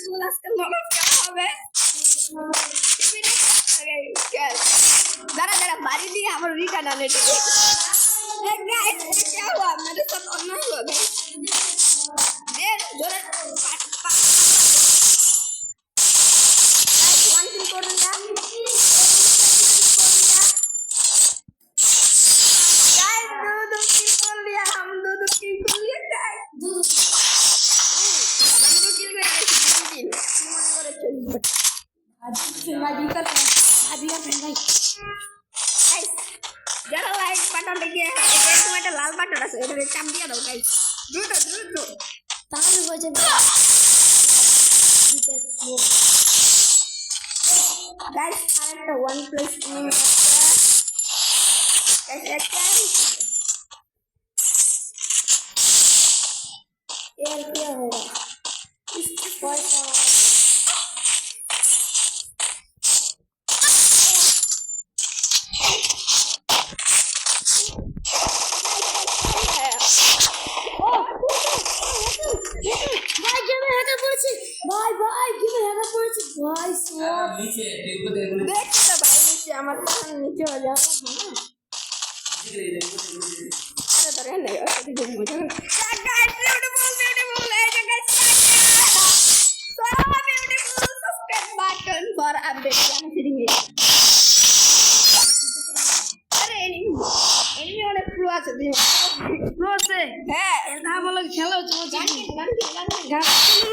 আজকে নরম খেলা হবে दारा दारा बारी दी हम रिका डाले थे गाइस क्या हुआ मेरे साथ अन्याय हुआ गाइस देर जोरे पाट पाट गाइस वन किल कर दिया गाइस दो किल कर लिया हम दो किल कर लिया गाइस दो किल कर किल मने करे चल आज फिल्मा दी कर अभी आप भाई गाइस जरा लाइक बटन देखिए एक में একটা লাল বাটন আছে এটা চাপ দিয়ে দাও গাইস দ্রুত দ্রুত তাহলে হয়ে যাবে गाइस আরেকটা 1 প্লাস गाइस একটা यार क्या होगा इसकी पैसा भाई गिव हैगा पड़ছে भाई सो नीचे देखो देखो देख तो भाई नीचे আমার কাছে नीचे हो जाओ अरे तो रहने दो ऐसे घूम मुझे गाइस ब्यूटीफुल है guys so beautiful subscribe button for update আমি সিরিং अरे एनिमी অনেক প্রো আছে প্রো আছে হ্যাঁ এটা বলে খেলা হচ্ছে গান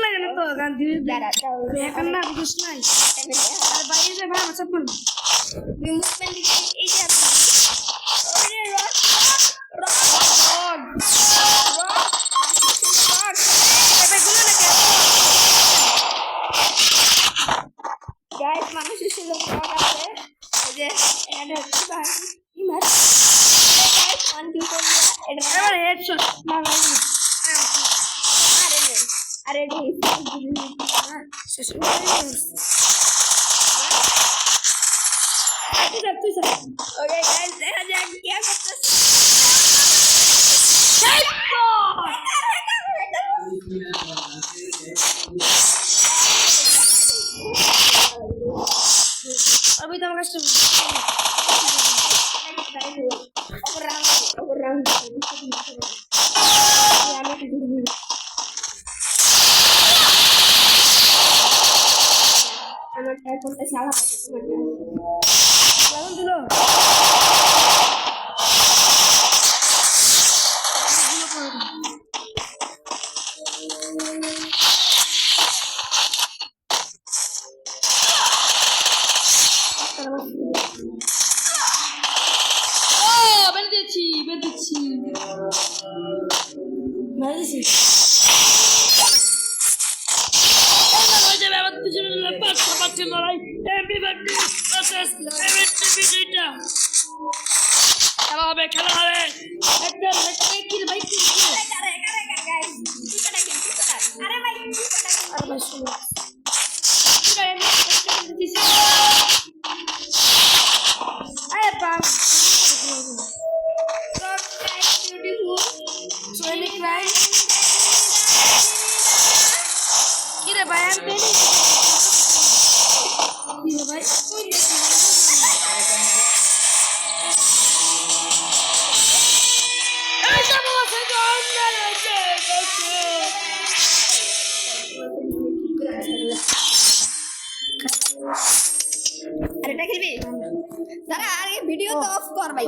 লাগে না তো গান ধীরে দাঁড়া এখন না বুঝছ নাই আর বাইরে যে ভাই আমার সাথে তুই মুভমেন্ট দিতে এই যে ওরে রক এবে গুলো না গাইস মানুষের সাথে রক আছে এই যে এটা হচ্ছে ভাই ইমার গাইস ওয়ান কিল করে এটা এবার হেডশট না ভাই अरे नहीं ओके गाइस देखा जाए क्या करते अभी तो मगर con te sala para que me ¿dónde lo? Oh, bendici. Bendici. খেলা হবে একদম কিল ভাই কিল করে গাইস আরে ভাই আরে ভাই শুনো আরে বাপ সো গাইস বিউটিফুল সোয়েলি ক্রাই কি রে ভাই আমি পেনি কি রে ভাই अरे क्या खेल भी? जरा आगे वीडियो तो ऑफ कर भाई।